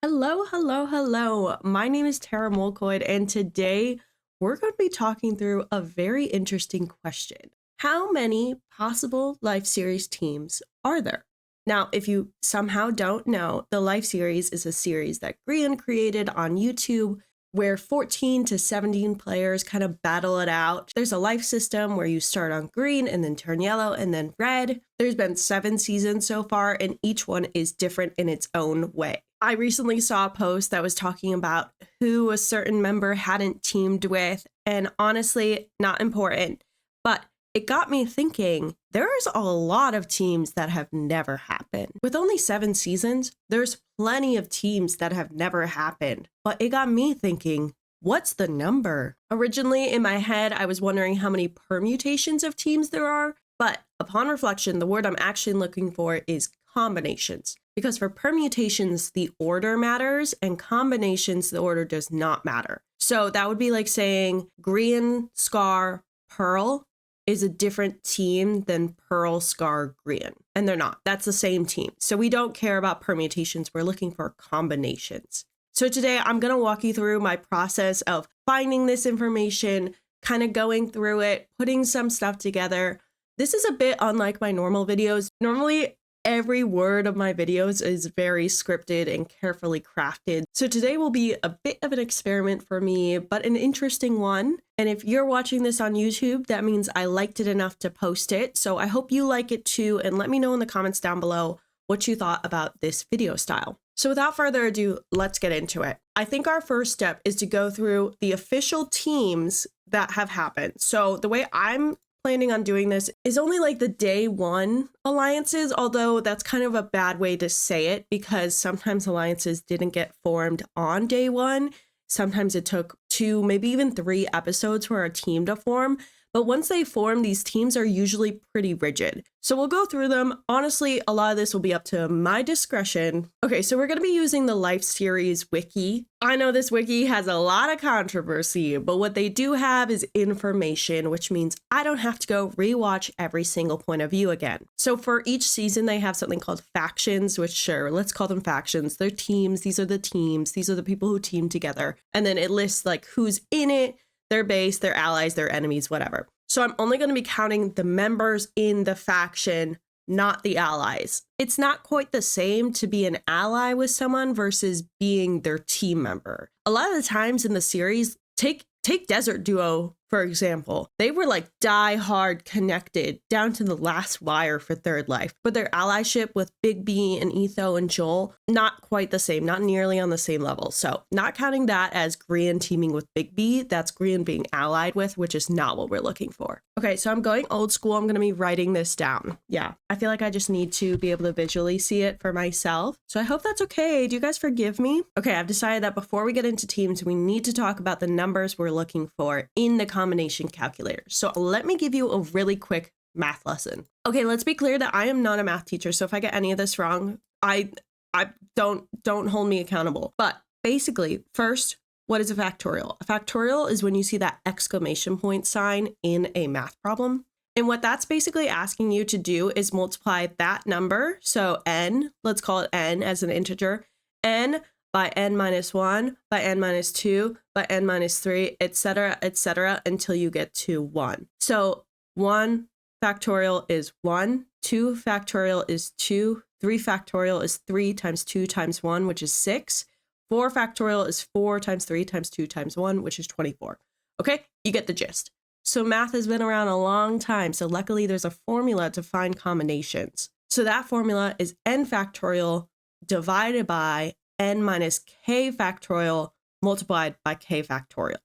Hello, hello, hello. My name is Tara Molkoid, and today we're going to be talking through a very interesting question. How many possible Life Series teams are there? Now, if you somehow don't know, the Life Series is a series that Grian created on YouTube where 14 to 17 players kind of battle it out. There's a life system where you start on green and then turn yellow and then red. There's been 7 seasons so far, and each one is different in its own way. I recently saw a post that was talking about who a certain member hadn't teamed with, and honestly, not important. But it got me thinking, there's a lot of teams that have never happened. With only 7 seasons, there's plenty of teams that have never happened. But it got me thinking, what's the number? Originally, in my head, I was wondering how many permutations of teams there are. But upon reflection, the word I'm actually looking for is combinations. Because for permutations, the order matters, and combinations, the order does not matter. So that would be like saying Grian, Scar, Pearl is a different team than Pearl, Scar, Grian. And they're not. That's the same team. So we don't care about permutations. We're looking for combinations. So today I'm going to walk you through my process of finding this information, kind of going through it, putting some stuff together. This is a bit unlike my normal videos. Normally, every word of my videos is very scripted and carefully crafted. So today will be a bit of an experiment for me, but an interesting one. And if you're watching this on YouTube, that means I liked it enough to post it. So I hope you like it too, and let me know in the comments down below what you thought about this video style. So without further ado, let's get into it. I think our first step is to go through the official teams that have happened. So the way I'm planning on doing this is only like the day one alliances, although that's kind of a bad way to say it because sometimes alliances didn't get formed on day one. Sometimes it took 2, maybe even 3 episodes for a team to form. But once they form, these teams are usually pretty rigid. So we'll go through them. Honestly, a lot of this will be up to my discretion. Okay, so we're going to be using the Life Series wiki. I know this wiki has a lot of controversy, but what they do have is information, which means I don't have to go rewatch every single point of view again. So for each season, they have something called factions, which sure, let's call them factions. They're teams. These are the teams. These are the people who team together. And then it lists like who's in it, their base, their allies, their enemies, whatever. So I'm only going to be counting the members in the faction, not the allies. It's not quite the same to be an ally with someone versus being their team member. A lot of the times in the series, take Desert Duo, for example. They were like die-hard connected down to the last wire for Third Life. But their allyship with Big B and Etho and Joel, not quite the same, not nearly on the same level. So not counting that as Grian teaming with Big B, that's Grian being allied with, which is not what we're looking for. Okay, so I'm going old school. I'm going to be writing this down. Yeah, I feel like I just need to be able to visually see it for myself. So I hope that's okay. Do you guys forgive me? Okay, I've decided that before we get into teams, we need to talk about the numbers we're looking for in the combination calculator. So let me give you a really quick math lesson. Okay, let's be clear that I am not a math teacher. So if I get any of this wrong, I don't hold me accountable. But basically, first, what is a factorial? A factorial is when you see that exclamation point sign in a math problem. And what that's basically asking you to do is multiply that number. So n, let's call it n as an integer, n by n minus 1, by n minus 2, by n minus 3, etc., until you get to 1. So 1 factorial is 1, 2 factorial is 2, 3 factorial is 3 times 2 times 1, which is 6. 4 factorial is 4 times 3 times 2 times 1, which is 24. Okay, you get the gist. So math has been around a long time, so luckily there's a formula to find combinations. So that formula is n factorial divided by n minus k factorial multiplied by k factorial.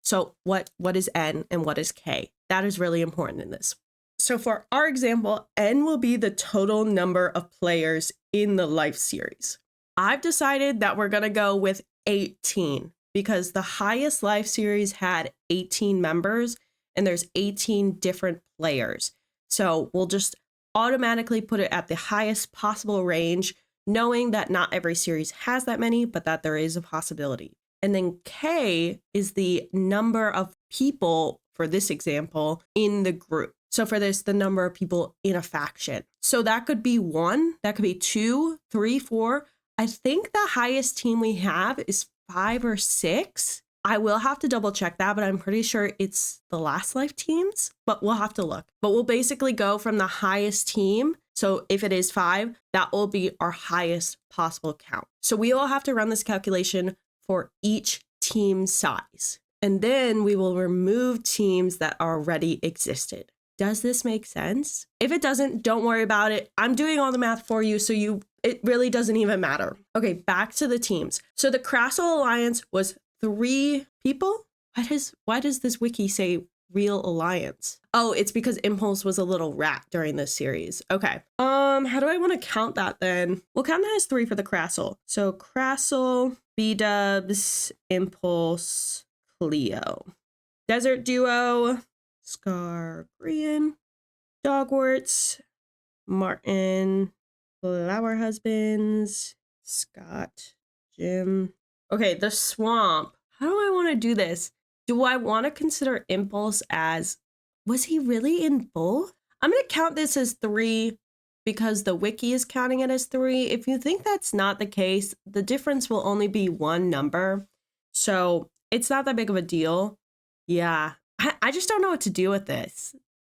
So what is n and what is k? That is really important in this. So for our example, n will be the total number of players in the Life Series. I've decided that we're going to go with 18 because the highest Life Series had 18 members and there's 18 different players. So we'll just automatically put it at the highest possible range, knowing that not every series has that many, but that there is a possibility. And then K is the number of people, for this example, in the group. So for this, the number of people in a faction. So that could be 1, that could be 2, 3, 4. I think the highest team we have is 5 or 6. I will have to double check that, but I'm pretty sure it's the Last Life teams, but we'll have to look. But we'll basically go from the highest team. So if it is 5, that will be our highest possible count. So we will have to run this calculation for each team size. And then we will remove teams that already existed. Does this make sense? If it doesn't, don't worry about it. I'm doing all the math for you, so it really doesn't even matter. Okay, back to the teams. So the Crassel Alliance was 3 people. Why does this wiki say real alliance? Oh, it's because Impulse was a little rat during this series. Okay. How do I want to count that then? We'll count that as 3 for the Crassel. So Crassel, B-Dubs, Impulse, Cleo. Desert Duo, Scar, Grian, Dogwarts, Martin, Flower Husbands, Scott, Jim. Okay, the Swamp. How do I want to do this? Do I want to consider Impulse as, was he really in both? I'm going to count this as 3 because the wiki is counting it as 3. If you think that's not the case, the difference will only be 1 number. So it's not that big of a deal. Yeah, I just don't know what to do with this.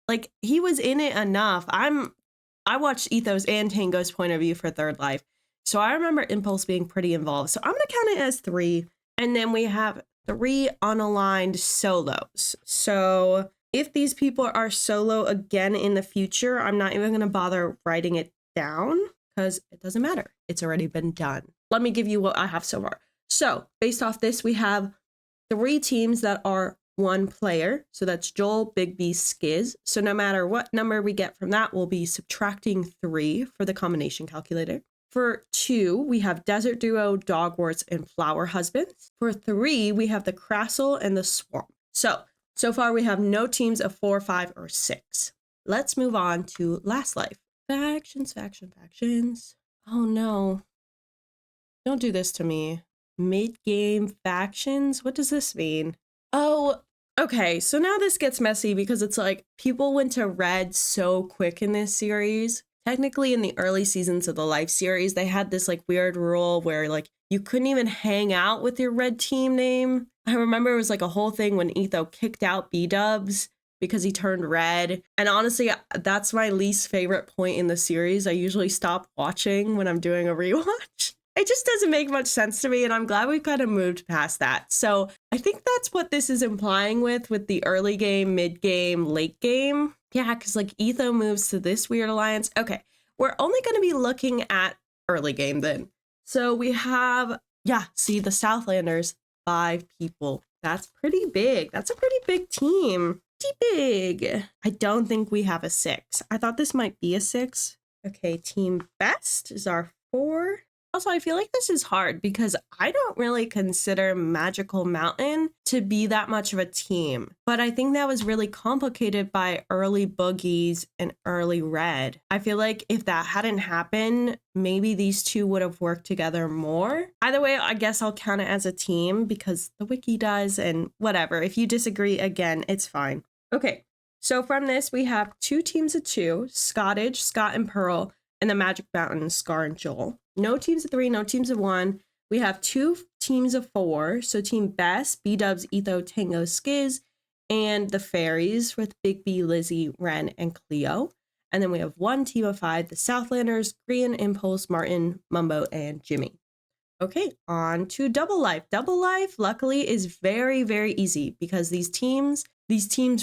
Like, he was in it enough. I watched Ethos and Tango's point of view for Third Life. So I remember Impulse being pretty involved. So I'm going to count it as 3. And then we have 3 unaligned solos. So if these people are solo again in the future, I'm not even going to bother writing it down because it doesn't matter. It's already been done. Let me give you what I have so far. So based off this, we have 3 teams that are 1 player. So that's Joel, Bigby, Skiz. So no matter what number we get from that, we'll be subtracting 3 for the combination calculator. For 2, we have Desert Duo, Dogwarts, and Flower Husbands. For 3, we have the Crassel and the Swamp. So far we have no teams of 4, 5, or 6. Let's move on to Last Life. Factions. Oh no. Don't do this to me. Mid-game factions? What does this mean? Oh, okay. So now this gets messy because it's like people went to red so quick in this series. Technically, in the early seasons of the Life series, they had this like weird rule where like you couldn't even hang out with your red team name. I remember it was like a whole thing when Etho kicked out B-Dubs because he turned red. And honestly, that's my least favorite point in the series. I usually stop watching when I'm doing a rewatch. It just doesn't make much sense to me, and I'm glad we've kind of moved past that. So I think that's what this is implying with the early game, mid game, late game. Yeah, because like Etho moves to this weird alliance. Okay, we're only going to be looking at early game then. So we have, see the Southlanders, 5 people. That's pretty big. That's a pretty big team. Pretty big. I don't think we have a 6. I thought this might be a 6. Okay, Team Best is our 4. Also, I feel like this is hard because I don't really consider Magical Mountain to be that much of a team. But I think that was really complicated by early Boogies and early Red. I feel like if that hadn't happened, maybe these 2 would have worked together more. Either way, I guess I'll count it as a team because the wiki does, and whatever. If you disagree, again, it's fine. Okay, so from this, we have 2 teams of 2, Scottage, Scott and Pearl, and the Magic Mountain, Scar and Joel. No teams of 3, no teams of 1. We have 2 teams of 4. So Team Best, B-Dubs, Etho, Tango, Skiz, and the Fairies with Bigby, Lizzie, Ren, and Cleo. And then we have 1 team of 5, the Southlanders, Grian, Impulse, Martin, Mumbo, and Jimmy. Okay, on to Double Life. Double Life, luckily, is very, very easy because these teams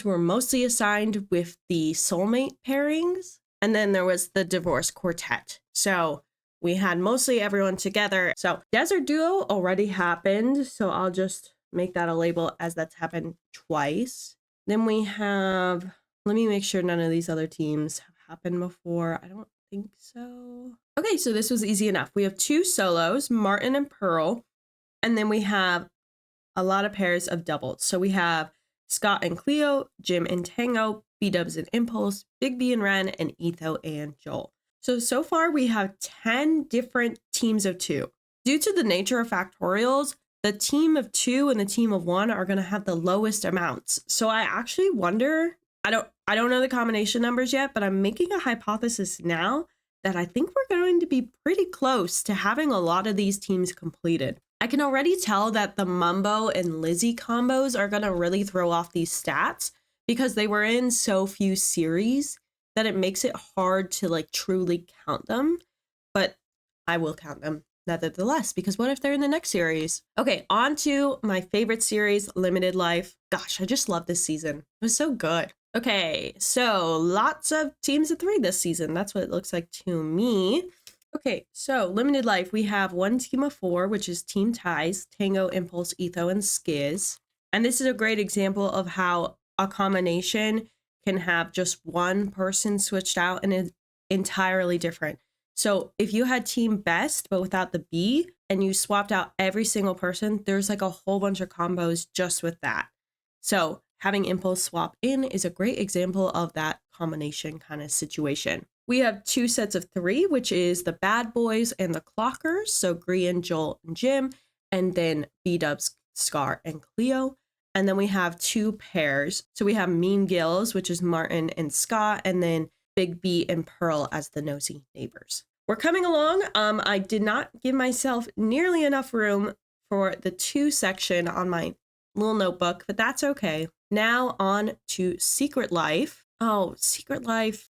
were mostly assigned with the soulmate pairings. And then there was the Divorce Quartet. So we had mostly everyone together. So Desert Duo already happened. So I'll just make that a label as that's happened twice. Then we have, let me make sure none of these other teams have happened before. I don't think so. Okay, so this was easy enough. We have 2 solos, Martin and Pearl. And then we have a lot of pairs of doubles. So we have Scott and Cleo, Jim and Tango, B-Dubs and Impulse, Bigby and Ren, and Etho and Joel. So far we have 10 different teams of 2. Due to the nature of factorials, the team of 2 and the team of 1 are going to have the lowest amounts. So I actually wonder, I don't know the combination numbers yet, but I'm making a hypothesis now that I think we're going to be pretty close to having a lot of these teams completed. I can already tell that the Mumbo and Lizzie combos are going to really throw off these stats because they were in so few series that it makes it hard to like truly count them. But I will count them nevertheless, because what if they're in the next series? Okay, on to my favorite series, Limited Life. Gosh, I just love this season. It was so good. Okay, so lots of teams of 3 this season. That's what it looks like to me. Okay, so Limited Life, we have one team of 4, which is Team Ties, Tango, Impulse, Etho, and Skiz. And this is a great example of how a combination can have just one person switched out and is entirely different. So if you had Team Best, but without the B, and you swapped out every single person, there's like a whole bunch of combos just with that. So having Impulse swap in is a great example of that combination kind of situation. We have 2 sets of 3, which is the Bad Boys and the Clockers. So Grian, Joel, and Jim, and then B-Dubs, Scar, and Cleo. And then we have 2 pairs. So we have Mean Gills, which is Martin and Scott, and then Big B and Pearl as the nosy neighbors. We're coming along. I did not give myself nearly enough room for the 2 section on my little notebook, but that's okay. Now on to Secret Life. Oh, Secret Life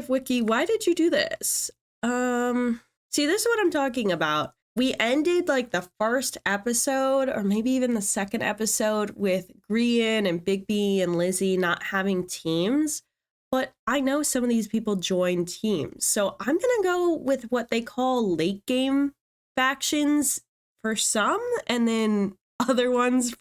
Wiki, why did you do this? See, this is what I'm talking about. We ended like the first episode, or maybe even the second episode, with Grian and Big B and Lizzie not having teams. But I know some of these people joined teams. So I'm going to go with what they call late game factions for some, and then other ones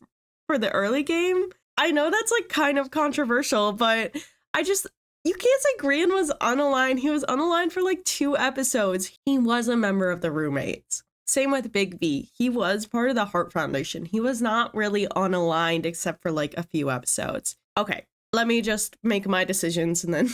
for the early game. I know that's like kind of controversial, but you can't say Grian was unaligned. He was unaligned for like 2 episodes. He was a member of the Roommates. Same with Big B. He was part of the Heart Foundation. He was not really unaligned except for like a few episodes. Okay. Let me just make my decisions and then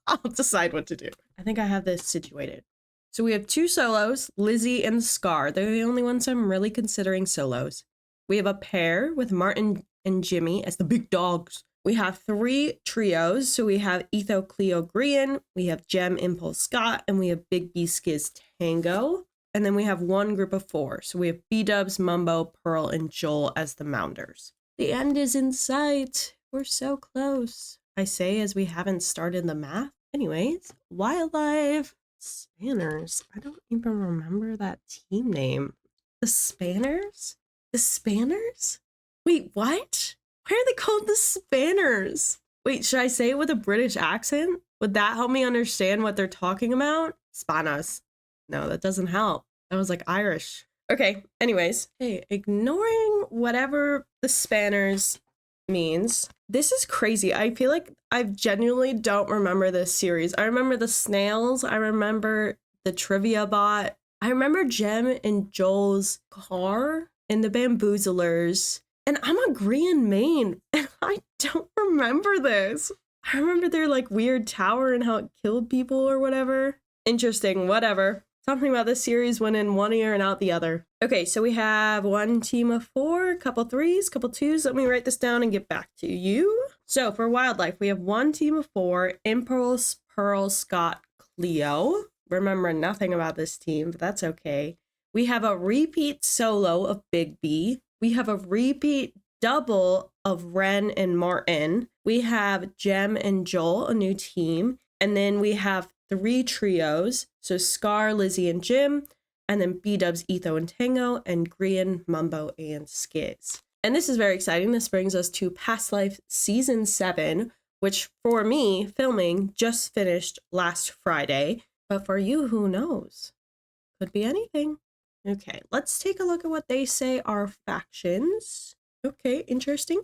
I'll decide what to do. I think I have this situated. So we have 2 solos, Lizzie and Scar. They're the only ones I'm really considering solos. We have a pair with Martin and Jimmy as the big dogs. We have 3 trios. So we have Etho, Cleo, Grian. We have Jem, Impulse, Scott. And we have Big B, Skiz, Tango. And then we have 1 group of 4. So we have B-Dubs, Mumbo, Pearl, and Joel as the Mounders. The end is in sight. We're so close, I say, as we haven't started the math. Anyways, Wildlife Spanners. I don't even remember that team name. The Spanners? The Spanners? Wait, what? Why are they called the Spanners? Wait, should I say it with a British accent? Would that help me understand what they're talking about? Spanos. No, that doesn't help. That was like Irish. Okay, anyways. Hey, ignoring whatever the Spanners means. This is crazy. I feel like I genuinely don't remember this series. I remember the snails. I remember the trivia bot. I remember Jem and Joel's car and the bamboozlers. And I'm a Grian main and I don't remember this. I remember their like weird tower and how it killed people or whatever. Interesting, whatever. Something about this series went in one ear and out the other. Okay, so we have 1 team of 4, couple 3s, couple 2s. Let me write this down and get back to you. So for Wildlife, we have 1 team of 4, Impulse, Pearl, Scott, Cleo. Remember nothing about this team, but that's okay. We have a repeat solo of Big B. We have a repeat double of Ren and Martin. We have Jem and Joel, a new team. And then we have 3 trios. So Scar, Lizzie, and Jim. And then B-Dubs, Etho, and Tango. And Grian, Mumbo, and Skiz. And this is very exciting. This brings us to Past Life Season 7, which for me, filming, just finished last Friday. But for you, who knows? Could be anything. Okay, let's take a look at what they say are factions. Okay, interesting.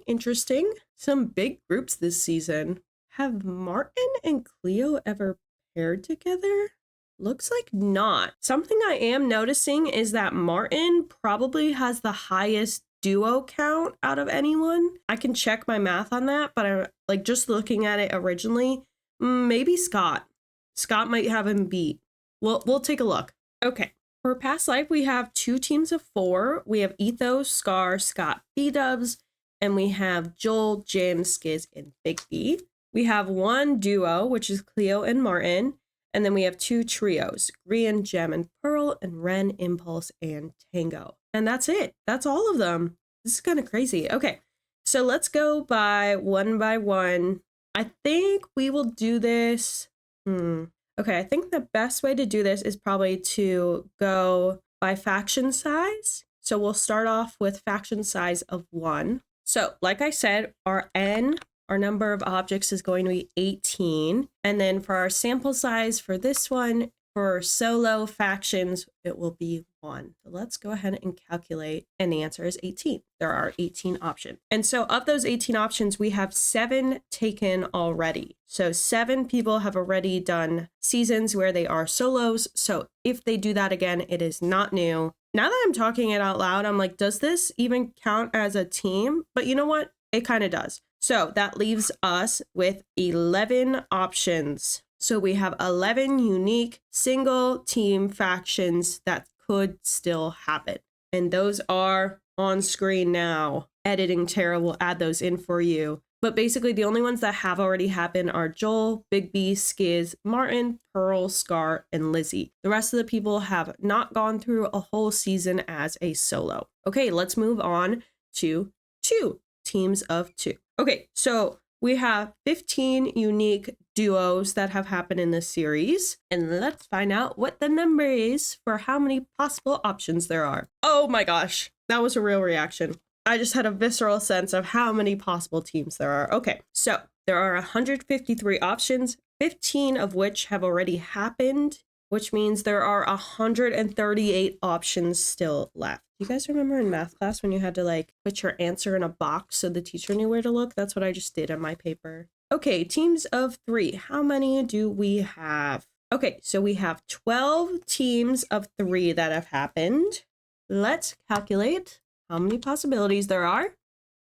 Some big groups this season. Have Martin and Cleo ever paired together? Looks like not. Something I am noticing is that Martin probably has the highest duo count out of anyone. I can check my math on that, but I'm like just looking at it originally, maybe Scott. Scott might have him beat. We'll take a look. Okay. For Past Life, we have 2 teams of 4. We have Etho, Scar, Scott, B-Dubs, and we have Joel, Jim, Skiz, and Big B. We have 1 duo, which is Cleo and Martin, And then we have 2 trios, Grian, Gem, and Pearl, and Ren, Impulse, and Tango. And that's it. That's all of them. This is kind of crazy. Okay, so let's go by one. I think we will do this. Okay, I think the best way to do this is probably to go by faction size. So we'll start off with faction size of 1. So like I said, our N, our number of objects, is going to be 18. And then for our sample size for this one, for solo factions, it will be 1. So let's go ahead and calculate. And the answer is 18. There are 18 options. And so of those 18 options, we have 7 taken already. So 7 people have already done seasons where they are solos. So if they do that again, it is not new. Now that I'm talking it out loud, I'm like, does this even count as a team? But you know what? It kind of does. So that leaves us with 11 options. So we have 11 unique single team factions that could still happen. And those are on screen now. Editing Tara will add those in for you. But basically the only ones that have already happened are Joel, Big B, Skiz, Martin, Pearl, Scar, and Lizzie. The rest of the people have not gone through a whole season as a solo. Okay, let's move on to 2 teams of 2. Okay, so we have 15 unique duos that have happened in this series. And let's find out what the number is for how many possible options there are. Oh my gosh, that was a real reaction. I just had a visceral sense of how many possible teams there are. Okay, so there are 153 options, 15 of which have already happened, which means there are 138 options still left. You guys remember in math class when you had to like put your answer in a box so the teacher knew where to look? That's what I just did on my paper. Okay, teams of 3. How many do we have? Okay, so we have 12 teams of 3 that have happened. Let's calculate how many possibilities there are.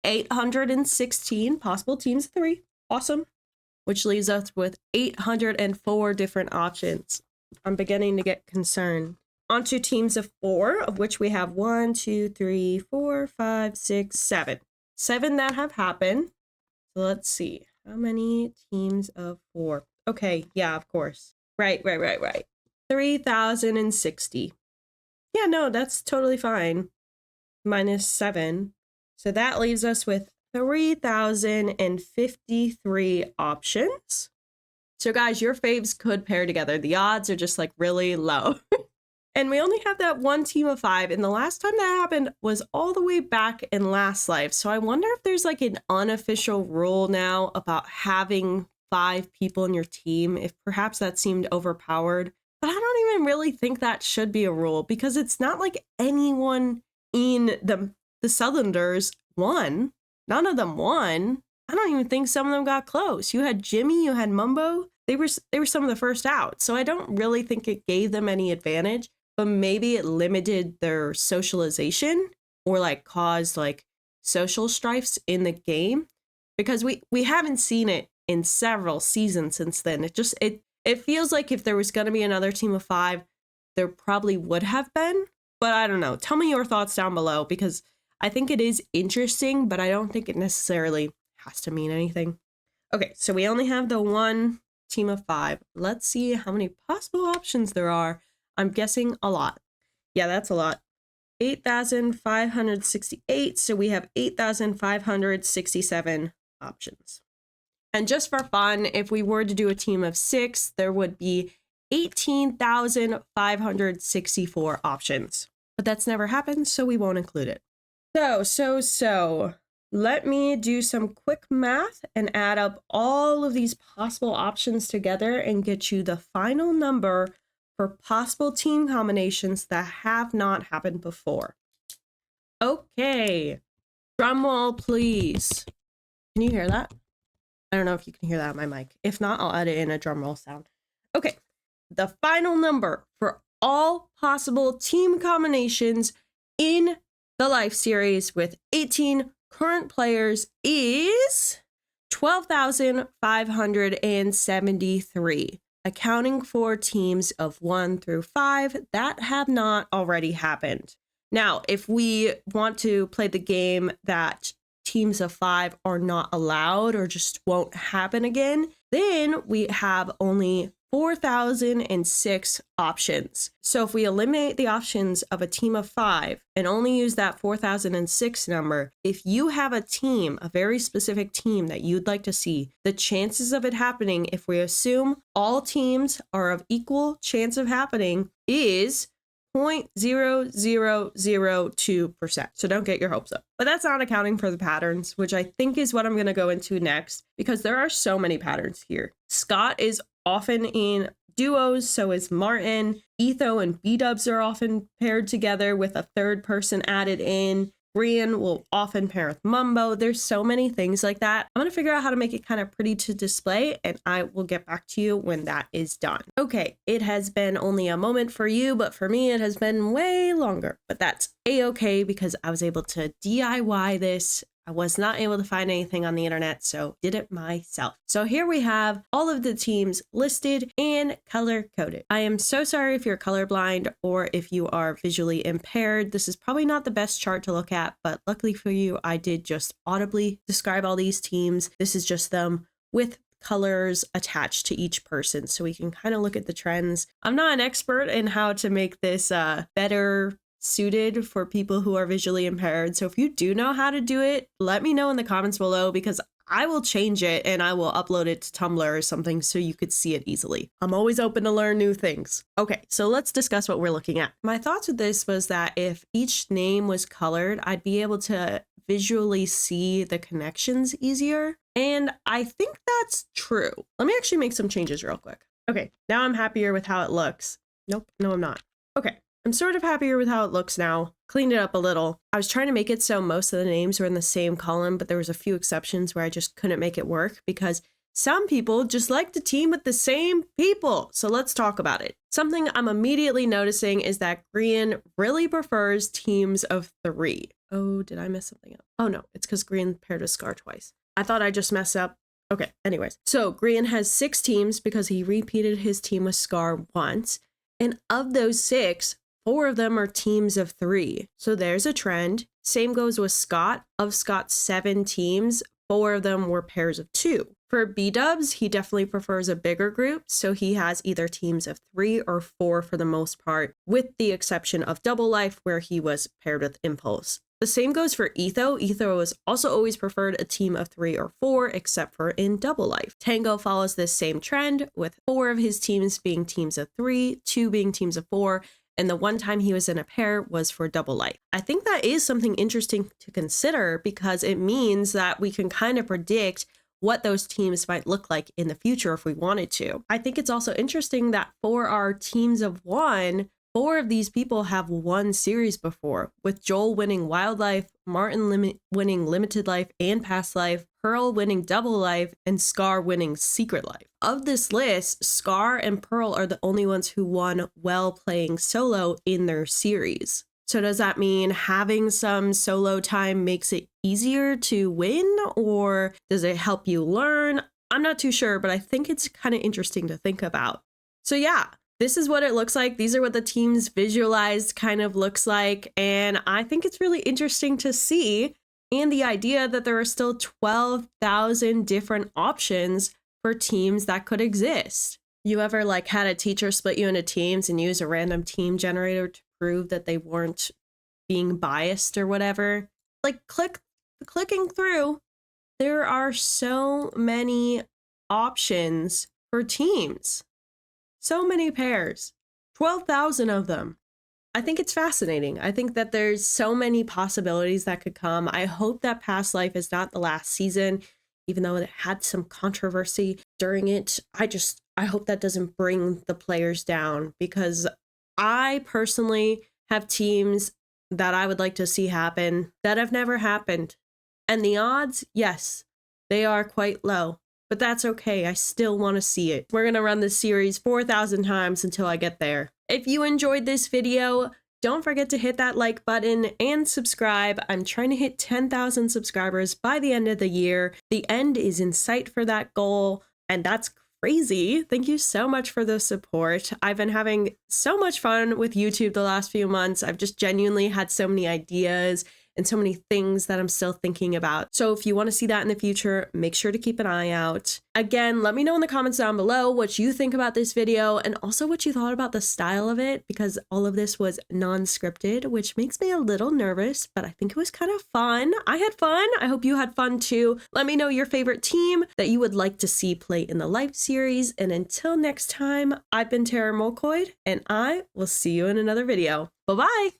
816 possible teams of 3. Awesome. Which leaves us with 804 different options. I'm beginning to get concerned. Onto teams of 4, of which we have 1, 2, 3, 4, 5, 6, 7. 7 that have happened. So let's see. How many teams of 4? Okay, yeah, of course. Right. 3,060. Yeah, no, that's totally fine. Minus 7. So that leaves us with 3,053 options. So guys, your faves could pair together. The odds are just like really low. And we only have that 1 team of 5. And the last time that happened was all the way back in Last Life. So I wonder if there's like an unofficial rule now about having 5 people in your team, if perhaps that seemed overpowered. But I don't even really think that should be a rule because it's not like anyone in the Southerners won. None of them won. I don't even think some of them got close. You had Jimmy, you had Mumbo. They were some of the first out. So I don't really think it gave them any advantage, but maybe it limited their socialization or like caused like social strifes in the game because we haven't seen it in several seasons since then. It feels like if there was going to be another team of 5, there probably would have been, but I don't know. Tell me your thoughts down below because I think it is interesting, but I don't think it necessarily has to mean anything. Okay, so we only have the 1 team of 5. Let's see how many possible options there are. I'm guessing a lot. Yeah, that's a lot. 8,568. So we have 8,567 options. And just for fun, if we were to do a team of 6, there would be 18,564 options. But that's never happened, so we won't include it. So. Let me do some quick math and add up all of these possible options together and get you the final number for possible team combinations that have not happened before. Okay, drum roll, please. Can you hear that? I don't know if you can hear that on my mic. If not, I'll edit in a drum roll sound. Okay, the final number for all possible team combinations in the Life series with 18 current players is 12,573, accounting for teams of 1 through 5 that have not already happened. Now, if we want to play the game that teams of 5 are not allowed or just won't happen again, then we have only 4,006 options. So if we eliminate the options of a team of 5 and only use that 4,006 number, if you have a team, a very specific team that you'd like to see, the chances of it happening, if we assume all teams are of equal chance of happening, is 0.0002%. So don't get your hopes up. But that's not accounting for the patterns, which I think is what I'm going to go into next, because there are so many patterns here. Scott is often in duos, so is Martin. Etho and B-dubs are often paired together with a third person added in. Brian will often pair with Mumbo. There's so many things like that. I'm going to figure out how to make it kind of pretty to display, and I will get back to you when that is done. Okay, it has been only a moment for you, but for me, it has been way longer. But that's a-okay because I was able to DIY this. I was not able to find anything on the internet, so did it myself. So here we have all of the teams listed and color coded. I am so sorry if you're colorblind or if you are visually impaired. This is probably not the best chart to look at, but luckily for you, I did just audibly describe all these teams. This is just them with colors attached to each person, so we can kind of look at the trends. I'm not an expert in how to make this better suited for people who are visually impaired. So if you do know how to do it, let me know in the comments below, because I will change it and I will upload it to Tumblr or something so you could see it easily. I'm always open to learn new things. Okay, so let's discuss what we're looking at. My thoughts with this was that if each name was colored, I'd be able to visually see the connections easier. And I think that's true. Let me actually make some changes real quick. Okay, now I'm happier with how it looks. Nope, no, I'm not. Okay. I'm sort of happier with how it looks now. Cleaned it up a little. I was trying to make it so most of the names were in the same column, but there was a few exceptions where I just couldn't make it work because some people just like to team with the same people. So let's talk about it. Something I'm immediately noticing is that Grian really prefers teams of 3. Oh, did I mess something up? Oh no, it's because Grian paired with Scar twice. I thought I just messed up. Okay, anyways. So Grian has 6 teams because he repeated his team with Scar once. And of those 6, 4 of them are teams of 3. So there's a trend. Same goes with Scott. Of Scott's 7 teams, 4 of them were pairs of 2. For B-dubs, he definitely prefers a bigger group. So he has either teams of 3 or 4 for the most part, with the exception of Double Life, where he was paired with Impulse. The same goes for Etho. Etho has also always preferred a team of 3 or 4, except for in Double Life. Tango follows this same trend, with 4 of his teams being teams of 3, 2 being teams of 4, and the one time he was in a pair was for Double Life. I think that is something interesting to consider because it means that we can kind of predict what those teams might look like in the future if we wanted to. I think it's also interesting that for our teams of 1, 4 of these people have won series before, with Joel winning Wildlife, Martin winning Limited Life and Past Life, Pearl winning Double Life, and Scar winning Secret Life. Of this list, Scar and Pearl are the only ones who won while playing solo in their series. So does that mean having some solo time makes it easier to win, or does it help you learn? I'm not too sure, but I think it's kind of interesting to think about. So yeah. This is what it looks like. These are what the teams visualized kind of looks like. And I think it's really interesting to see. And the idea that there are still 12,000 different options for teams that could exist. You ever had a teacher split you into teams and use a random team generator to prove that they weren't being biased or whatever? Clicking through, there are so many options for teams. So many pairs, 12,000 of them. I think it's fascinating. I think that there's so many possibilities that could come. I hope that Past Life is not the last season, even though it had some controversy during it. I hope that doesn't bring the players down, because I personally have teams that I would like to see happen that have never happened. And the odds, yes, they are quite low. But that's okay. I still want to see it. We're going to run this series 4,000 times until I get there. If you enjoyed this video, don't forget to hit that like button and subscribe. I'm trying to hit 10,000 subscribers by the end of the year. The end is in sight for that goal, and that's crazy. Thank you so much for the support. I've been having so much fun with YouTube the last few months. I've just genuinely had so many ideas and so many things that I'm still thinking about. So if you want to see that in the future, make sure to keep an eye out. Again, let me know in the comments down below what you think about this video and also what you thought about the style of it, because all of this was non-scripted, which makes me a little nervous, but I think it was kind of fun. I had fun. I hope you had fun too. Let me know your favorite team that you would like to see play in the Life series. And until next time, I've been Tara Molkoid, and I will see you in another video. Bye-bye.